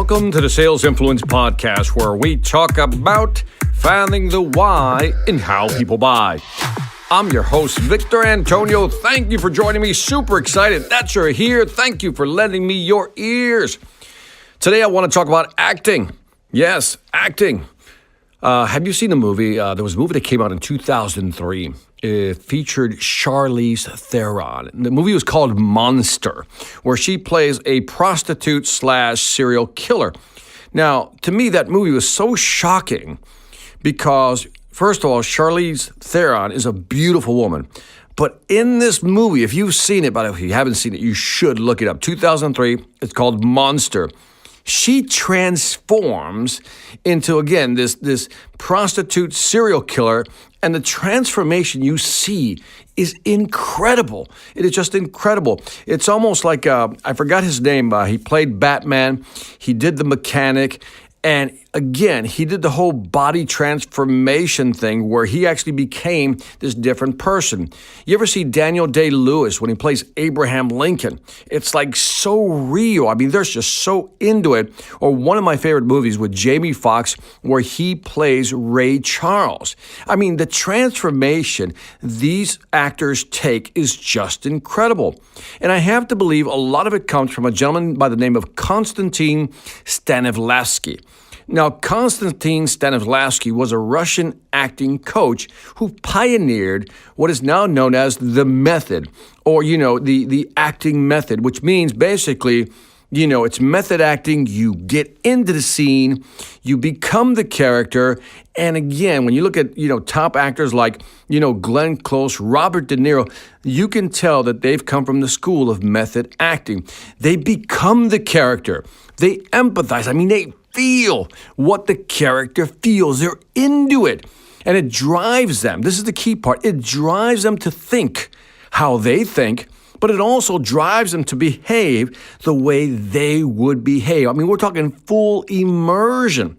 Welcome to the Sales Influence Podcast, where we talk about finding the why in how people buy. I'm your host, Victor Antonio. Thank you for joining me. Super excited that you're here. Thank you for lending me your ears. Today, I want to talk about acting. Yes, acting. Have you seen the movie? There was a movie that came out in 2003. It featured Charlize Theron. The movie was called Monster, where she plays a prostitute / serial killer. Now, to me, that movie was so shocking because, first of all, Charlize Theron is a beautiful woman. But in this movie, if you've seen it, but if you haven't seen it, you should look it up. 2003, it's called Monster. She transforms into, again, this prostitute serial killer, and the transformation you see is incredible. It is just incredible. It's almost like, I forgot his name, he played Batman, he did The Mechanic, and again, he did the whole body transformation thing where he actually became this different person. You ever see Daniel Day-Lewis when he plays Abraham Lincoln? It's like so real. I mean, they're just so into it. Or one of my favorite movies with Jamie Foxx where he plays Ray Charles. I mean, the transformation these actors take is just incredible. And I have to believe a lot of it comes from a gentleman by the name of Konstantin Stanislavski. Now, Konstantin Stanislavski was a Russian acting coach who pioneered what is now known as the method, or, the acting method, which means basically, it's method acting. You get into the scene, you become the character. And again, when you look at, top actors like, Glenn Close, Robert De Niro, you can tell that they've come from the school of method acting. They become the character. They empathize. I mean, they feel what the character feels. They're into it. And it drives them. This is the key part. It drives them to think how they think, but it also drives them to behave the way they would behave. I mean, we're talking full immersion.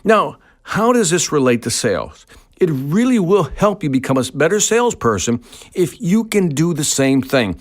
Now, how does this relate to sales? It really will help you become a better salesperson if you can do the same thing.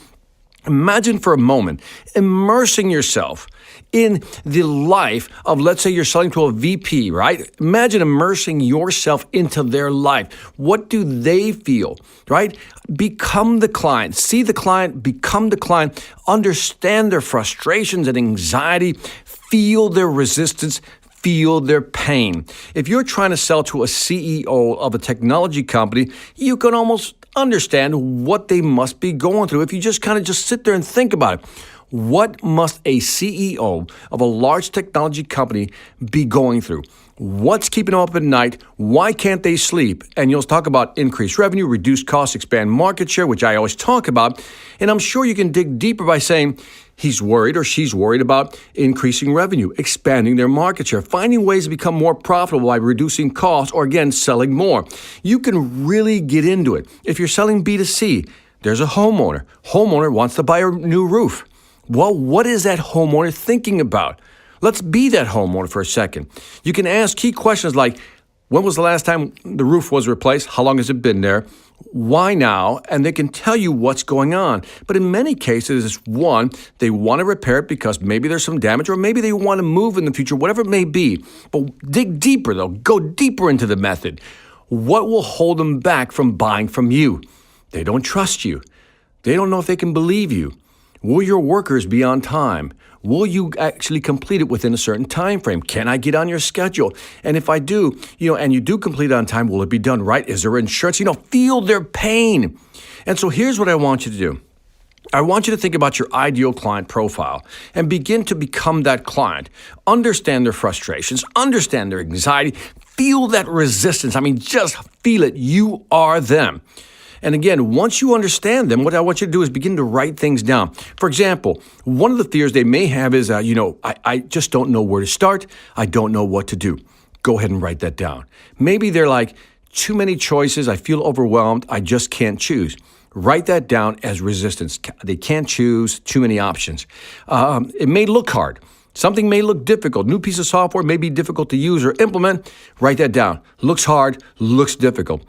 Imagine for a moment immersing yourself in the life of, let's say you're selling to a VP, right? Imagine immersing yourself into their life. What do they feel, right? Become the client. See the client, become the client, understand their frustrations and anxiety, feel their resistance, feel their pain. If you're trying to sell to a CEO of a technology company, you can almost understand what they must be going through if you just sit there and think about it. What must a CEO of a large technology company be going through? What's keeping them up at night? Why can't they sleep? And you'll talk about increased revenue, reduced costs, expand market share, which I always talk about. And I'm sure you can dig deeper by saying he's worried or she's worried about increasing revenue, expanding their market share, finding ways to become more profitable by reducing costs, or again, selling more. You can really get into it. If you're selling B2C, there's a homeowner. Homeowner wants to buy a new roof. Well, what is that homeowner thinking about? Let's be that homeowner for a second. You can ask key questions like, when was the last time the roof was replaced? How long has it been there? Why now? And they can tell you what's going on. But in many cases, it's one, they want to repair it because maybe there's some damage, or maybe they want to move in the future, whatever it may be. But dig deeper, though. Go deeper into the method. What will hold them back from buying from you? They don't trust you. They don't know if they can believe you. Will your workers be on time? Will you actually complete it within a certain time frame? Can I get on your schedule? And if I do, and you do complete it on time, will it be done right? Is there insurance? Feel their pain. And so here's what I want you to do. I want you to think about your ideal client profile and begin to become that client. Understand their frustrations, understand their anxiety, feel that resistance. I mean, just feel it. You are them. And again, once you understand them, what I want you to do is begin to write things down. For example, one of the fears they may have is, I just don't know where to start. I don't know what to do. Go ahead and write that down. Maybe they're like, too many choices. I feel overwhelmed. I just can't choose. Write that down as resistance. They can't choose, too many options. It may look hard. Something may look difficult. New piece of software may be difficult to use or implement. Write that down. Looks hard, looks difficult.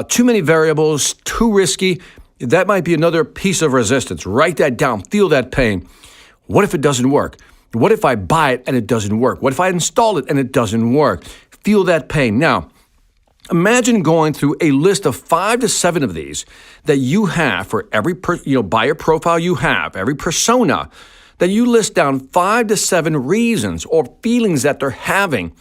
Too many variables, too risky. That might be another piece of resistance. Write that down. Feel that pain. What if it doesn't work? What if I buy it and it doesn't work? What if I install it and it doesn't work? Feel that pain. Now, imagine going through a list of 5 to 7 of these that you have for every buyer profile you have, every persona, that you list down 5 to 7 reasons or feelings that they're having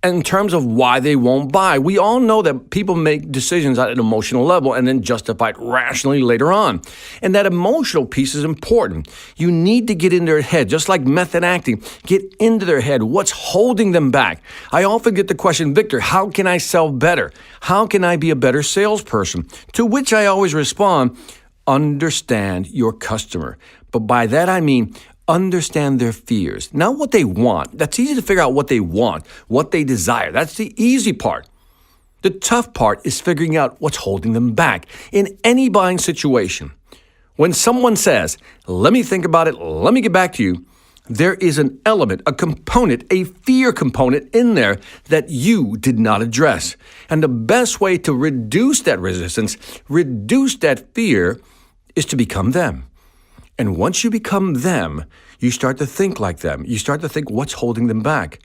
in terms of why they won't buy. We all know that people make decisions at an emotional level and then justify it rationally later on. And that emotional piece is important. You need to get in their head, just like method acting. Get into their head. What's holding them back? I often get the question, Victor, how can I sell better? How can I be a better salesperson? To which I always respond, understand your customer. But by that I mean, understand their fears, not what they want. That's easy to figure out what they want, what they desire. That's the easy part. The tough part is figuring out what's holding them back in any buying situation. When someone says, let me think about it, let me get back to you, there is an element, a component, a fear component in there that you did not address. And the best way to reduce that resistance, reduce that fear, is to become them. And once you become them, you start to think like them. You start to think, what's holding them back?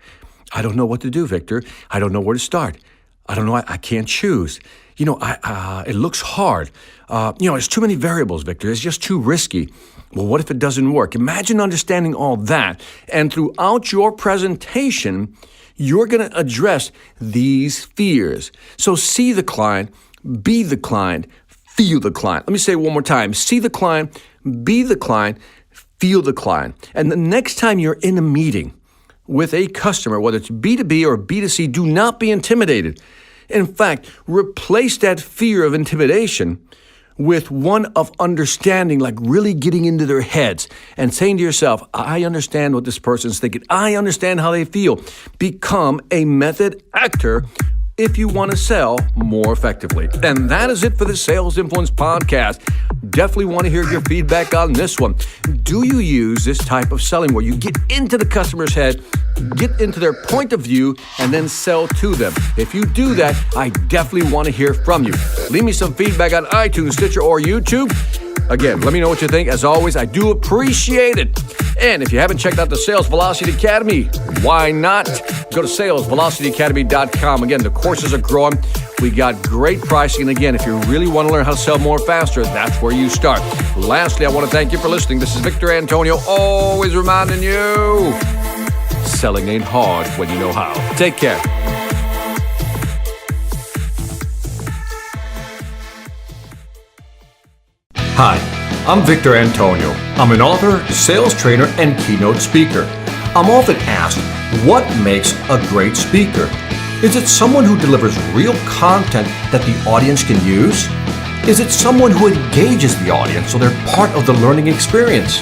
I don't know what to do, Victor. I don't know where to start. I don't know. I can't choose. It looks hard. There's too many variables, Victor. It's just too risky. Well, what if it doesn't work? Imagine understanding all that. And throughout your presentation, you're going to address these fears. So see the client, be the client, feel the client. Let me say it one more time. See the client, be the client, feel the client. And the next time you're in a meeting with a customer, whether it's B2B or B2C, do not be intimidated. In fact, replace that fear of intimidation with one of understanding, like really getting into their heads and saying to yourself, I understand what this person's thinking. I understand how they feel. Become a method actor if you want to sell more effectively. And that is it for the Sales Influence Podcast. Definitely want to hear your feedback on this one. Do you use this type of selling where you get into the customer's head, get into their point of view, and then sell to them? If you do that, I definitely want to hear from you. Leave me some feedback on iTunes, Stitcher, or YouTube. Again, let me know what you think. As always, I do appreciate it. And if you haven't checked out the Sales Velocity Academy, why not? Go to salesvelocityacademy.com. Again, the courses are growing. We got great pricing. And again, if you really want to learn how to sell more faster, that's where you start. Lastly, I want to thank you for listening. This is Victor Antonio, always reminding you, selling ain't hard when you know how. Take care. Hi, I'm Victor Antonio. I'm an author, sales trainer, and keynote speaker. I'm often asked, what makes a great speaker? Is it someone who delivers real content that the audience can use? Is it someone who engages the audience so they're part of the learning experience?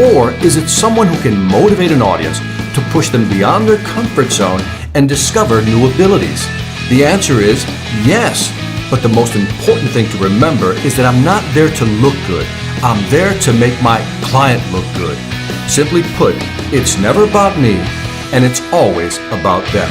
Or is it someone who can motivate an audience to push them beyond their comfort zone and discover new abilities? The answer is yes. But the most important thing to remember is that I'm not there to look good. I'm there to make my client look good. Simply put, it's never about me, and it's always about them.